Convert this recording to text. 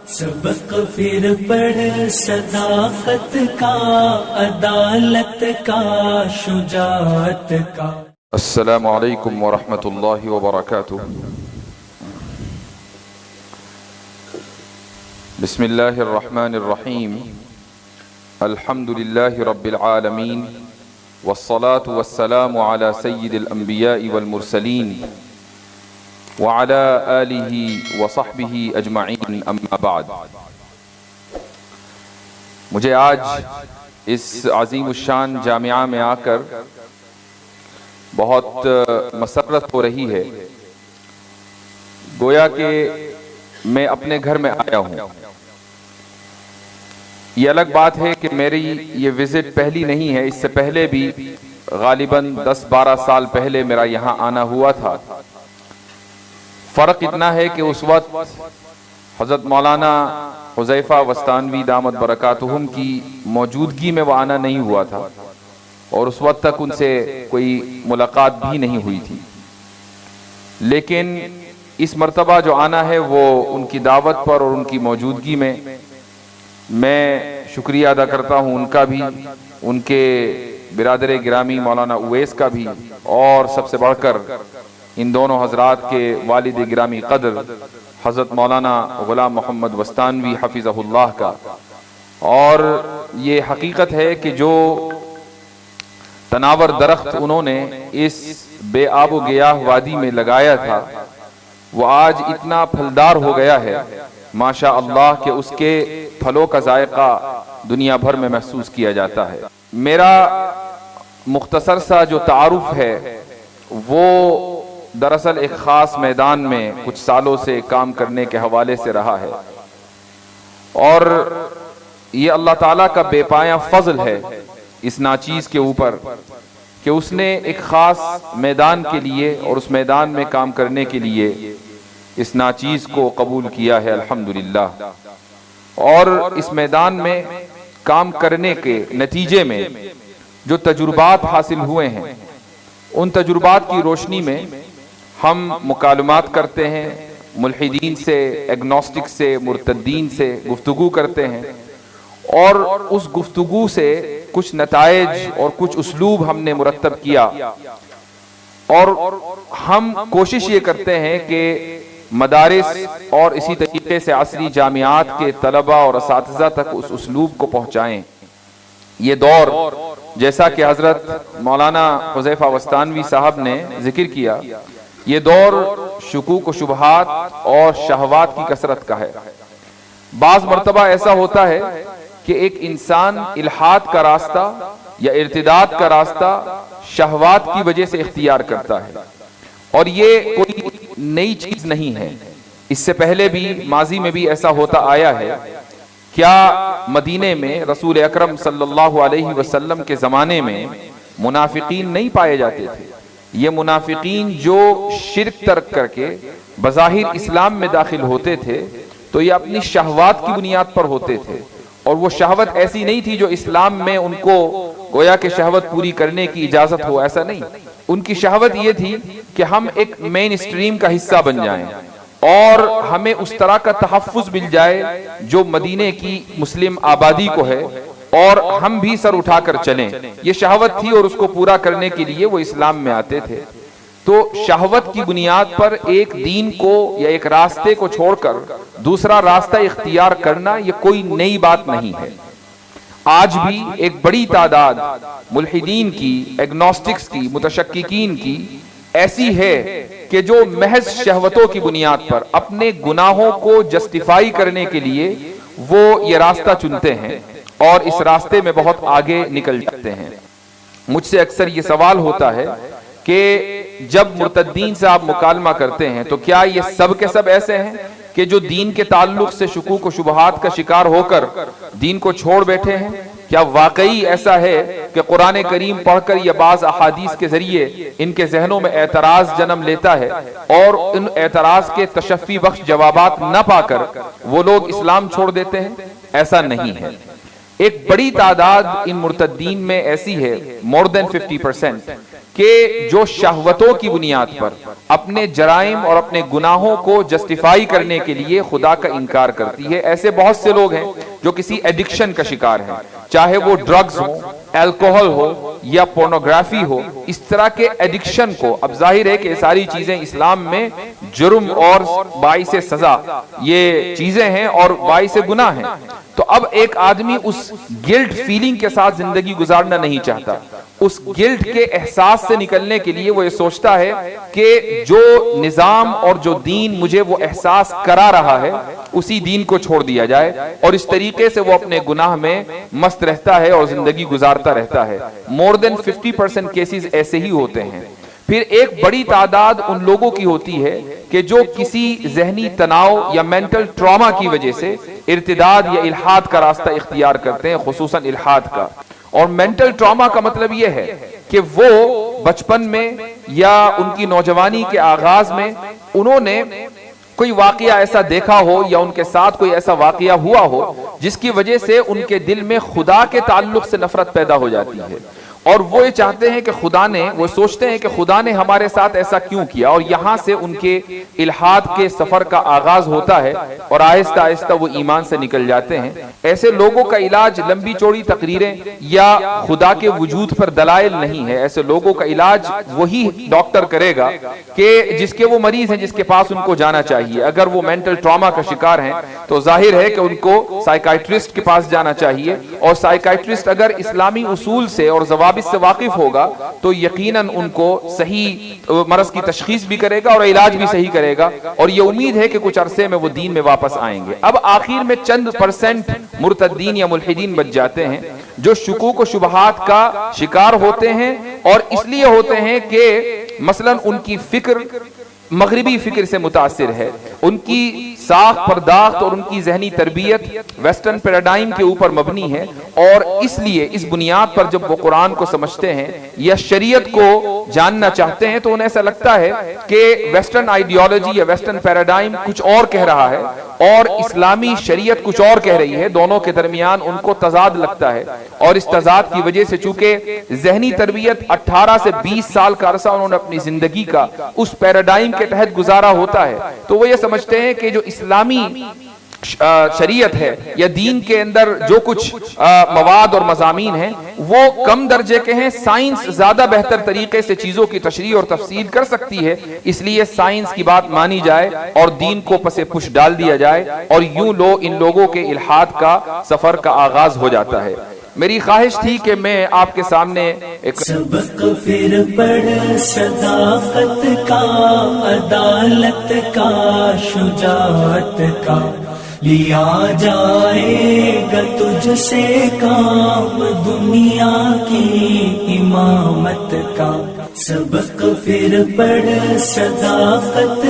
سبق پھر پڑھ صداقت کا، عدالت کا، شجاعت کا۔ السلام علیکم ورحمۃ اللہ وبرکاتہ۔ بسم اللہ الرحمن الرحیم۔ الحمد للہ رب العالمین، والصلاة والسلام علی سید الانبیاء والمرسلین، وعلى آلہ وصحبہ اجمعین، اما بعد۔ مجھے آج اس عظیم الشان جامعہ میں آ کر بہت مسرت ہو رہی ہے، گویا کہ میں اپنے گھر میں آیا ہوں۔ یہ الگ بات ہے کہ میری یہ وزٹ پہلی نہیں ہے، اس سے پہلے بھی غالباً 10-12 سال پہلے میرا یہاں آنا ہوا تھا۔ فرق اتنا ہے کہ اس وقت حضرت مولانا حذیفہ وستانوی دامت برکاتہم کی موجودگی میں وہ آنا نہیں ہوا تھا، اور اس وقت تک ان سے کوئی ملاقات بھی نہیں ہوئی تھی۔ لیکن اس مرتبہ جو آنا ہے وہ ان کی دعوت پر اور ان کی موجودگی میں شکریہ ادا کرتا ہوں، ان کا بھی، ان کے برادر گرامی مولانا اویس کا بھی، اور سب سے بڑھ کر ان دونوں حضرات کے والد گرامی قدر حضرت مولانا غلام محمد وستانوی حفظہ اللہ کا۔ اور یہ حقیقت ہے کہ جو تناور درخت انہوں نے اس بے آب و گیاہ وادی میں لگایا تھا، وہ آج اتنا پھلدار ہو گیا ہے ماشاء اللہ کہ اس کے پھلوں کا ذائقہ دنیا بھر میں محسوس کیا جاتا ہے۔ میرا مختصر سا جو تعارف ہے وہ دراصل ایک خاص میدان میں کچھ سالوں سے کام کرنے کے حوالے سے رہا ہے، اور یہ اللہ تعالیٰ کا بے پایہ فضل ہے اس ناچیز کے اوپر کہ اس نے ایک خاص میدان کے لیے اور اس میدان میں کام کرنے کے لیے اس ناچیز کو قبول کیا ہے، الحمدللہ۔ اور اس میدان میں کام کرنے کے نتیجے میں جو تجربات حاصل ہوئے ہیں، ان تجربات کی روشنی میں ہم مکالمات کرتے ہیں، ملحدین سے، ایگنوسٹک سے، مرتدین سے گفتگو کرتے ہیں، اور اس گفتگو سے کچھ نتائج اور کچھ اسلوب ہم نے مرتب کیا، اور ہم کوشش یہ کرتے ہیں کہ مدارس اور اسی طریقے سے عصری جامعات کے طلبہ اور اساتذہ تک اس اسلوب کو پہنچائیں۔ یہ دور، جیسا کہ حضرت مولانا حذیفہ وستانوی صاحب نے ذکر کیا، یہ دور شکوک و شبہات اور شہوات کی کثرت کا ہے۔ بعض مرتبہ ایسا ہوتا ہے کہ ایک انسان الحاد کا راستہ یا ارتداد کا راستہ شہوات کی وجہ سے اختیار کرتا ہے، اور یہ کوئی نئی چیز نہیں ہے، اس سے پہلے بھی ماضی میں بھی ایسا ہوتا آیا ہے۔ کیا مدینے میں رسول اکرم صلی اللہ علیہ وسلم کے زمانے میں منافقین نہیں پائے جاتے تھے؟ یہ منافقین جو شرک ترک کر کے بظاہر اسلام میں داخل ہوتے تھے تو یہ اپنی شہوات کی بنیاد پر ہوتے تھے، اور وہ شہوت ایسی نہیں تھی جو اسلام میں ان کو گویا کہ شہوت پوری کرنے کی اجازت ہو، ایسا نہیں۔ ان کی شہوت یہ تھی کہ ہم ایک مین اسٹریم کا حصہ بن جائیں، اور ہمیں اس طرح کا تحفظ مل جائے جو مدینے کی مسلم آبادی کو ہے، اور ہم بھی سر اٹھا کر چلیں۔ یہ شہوت تھی، اور اس کو پورا کرنے کے لیے وہ اسلام میں آتے تھے۔ تو شہوت کی بنیاد پر ایک دین کو یا ایک راستے کو چھوڑ کر دوسرا راستہ اختیار کرنا یہ کوئی نئی بات نہیں ہے۔ آج بھی ایک بڑی تعداد ملحدین کی، ایگنوسٹکس کی، متشککین کی ایسی ہے کہ جو محض شہوتوں کی بنیاد پر اپنے گناہوں کو جسٹیفائی کرنے کے لیے وہ یہ راستہ چنتے ہیں، اور اس راستے میں بہت آگے نکل جاتے ہیں۔ مجھ سے اکثر یہ سوال ہوتا ہے کہ جب مرتدین سے آپ مکالمہ کرتے ہیں تو کیا یہ سب کے سب ایسے ہیں کہ جو دین کے تعلق سے شکوک و شبہات کا شکار ہو کر دین کو چھوڑ بیٹھے ہیں؟ کیا واقعی ایسا ہے کہ قرآن کریم پڑھ کر یا بعض احادیث کے ذریعے ان کے ذہنوں میں اعتراض جنم لیتا ہے، اور ان اعتراض کے تشفی بخش جوابات نہ پا کر وہ لوگ اسلام چھوڑ دیتے ہیں؟ ایسا نہیں ہے۔ ایک بڑی تعداد ان مرتدین میں ایسی ہے، more than 50%، کہ جو شہوتوں کی بنیاد پر اپنے جرائم اور اپنے گناہوں کو جسٹیفائی کرنے کے لیے خدا کا انکار کرتی ہے۔ ایسے بہت سے لوگ ہیں جو کسی ایڈکشن کا شکار ہیں، چاہے وہ ڈرگز ہو، الکوہل ہو یا پورنوگرافی ہو، اس طرح کے ایڈکشن کو، اب ظاہر ہے کہ یہ ساری چیزیں اسلام میں جرم اور باعث سزا یہ چیزیں ہیں اور باعث گناہ ہیں، تو اب ایک آدمی اس گلٹ فیلنگ کے ساتھ زندگی گزارنا نہیں چاہتا۔ اس گلٹ کے احساس سے نکلنے کے لیے وہ یہ سوچتا ہے کہ جو نظام اور جو دین مجھے وہ احساس کرا رہا ہے اسی دین کو چھوڑ دیا جائے، اور اس طریقے سے وہ اپنے گناہ میں مست رہتا ہے اور زندگی گزارتا رہتا ہے۔ مور دین 50% کیسز ایسے ہی ہوتے ہیں۔ پھر ایک بڑی تعداد ان لوگوں کی ہوتی ہے کہ جو کسی ذہنی تناؤ یا مینٹل ٹراما کی وجہ سے ارتداد یا الحاد کا راستہ اختیار کرتے ہیں، خصوصاً الحاد کا۔ اور مینٹل ٹراما کا مطلب یہ ہے کہ وہ بچپن میں یا ان کی نوجوانی کے آغاز میں انہوں نے کوئی واقعہ ایسا دیکھا ہو یا ان کے ساتھ کوئی ایسا واقعہ ہوا ہو جس کی وجہ سے ان کے دل میں خدا کے تعلق سے نفرت پیدا ہو جاتی ہے، اور وہ یہ چاہتے ہیں کہ وہ سوچتے ہیں کہ خدا نے ہمارے ساتھ ایسا کیوں کیا، اور یہاں سے ان کے الحاد کے سفر کا آغاز ہوتا ہے اور آہستہ آہستہ وہ ایمان سے نکل جاتے ہیں۔ ایسے لوگوں کا علاج لمبی چوڑی تقریریں یا خدا کے وجود پر دلائل نہیں ہے، ایسے لوگوں کا علاج وہی ڈاکٹر کرے گا کہ جس کے وہ مریض ہیں، جس کے پاس ان کو جانا چاہیے۔ اگر وہ مینٹل ٹراما کا شکار ہیں تو ظاہر ہے کہ ان کو سائیکائٹرسٹ کے پاس جانا چاہیے، اور سائیکائٹرسٹ اگر اسلامی اصول سے اور ضوابط سے واقف ہوگا تو یقیناً ان کو صحیح مرض کی تشخیص بھی کرے گا اور علاج بھی صحیح کرے گا، اور یہ امید ہے کہ کچھ عرصے میں وہ دین میں واپس آئیں گے۔ اب آخر میں چند % مرتدین یا ملحدین بچ جاتے ہیں جو شکوک و شبہات کا شکار ہوتے ہیں، اور اس لیے ہوتے ہیں کہ مثلاً ان کی فکر مغربی فکر سے متاثر ہے، ان کی ساخت پرداخت اور ان کی ذہنی تربیت ویسٹرن پیراڈائم کے اوپر مبنی ہے، اور اس لیے اس بنیاد پر جب وہ قرآن کو سمجھتے ہیں یا شریعت کو جاننا چاہتے ہیں تو انہیں ایسا لگتا ہے کہ ویسٹرن آئیڈیالوجی یا ویسٹرن پیراڈائم کچھ اور کہہ رہا ہے اور اسلامی شریعت کچھ اور کہہ رہی ہے، دونوں کے درمیان ان کو تضاد لگتا ہے، اور اس تضاد کی وجہ سے چونکہ ذہنی تربیت 18 سے 20 سال کا عرصہ انہوں نے اپنی زندگی کا اس پیراڈائم کے تحت گزارا ہوتا ہے، تو وہ یہ سمجھتے ہیں کہ جو اسلامی شریعت ہے یا دین کے اندر جو کچھ مواد اور مضامین ہیں وہ کم درجے کے ہیں، سائنس زیادہ بہتر طریقے سے چیزوں کی تشریح اور تفصیل کر سکتی ہے، اس لیے سائنس کی بات مانی جائے اور دین کو پس پش ڈال دیا جائے، اور یوں ان لوگوں کے الحاد کا سفر کا آغاز ہو جاتا ہے۔ میری خواہش تھی کہ میں آپ کے سامنے ایک سبق پھر پڑھ صداقت کا، عدالت کا، شجاعت کا، لیا جائے گا تجھ سے کام دنیا کی امامت کا۔ سبق پھر پڑھ صداقت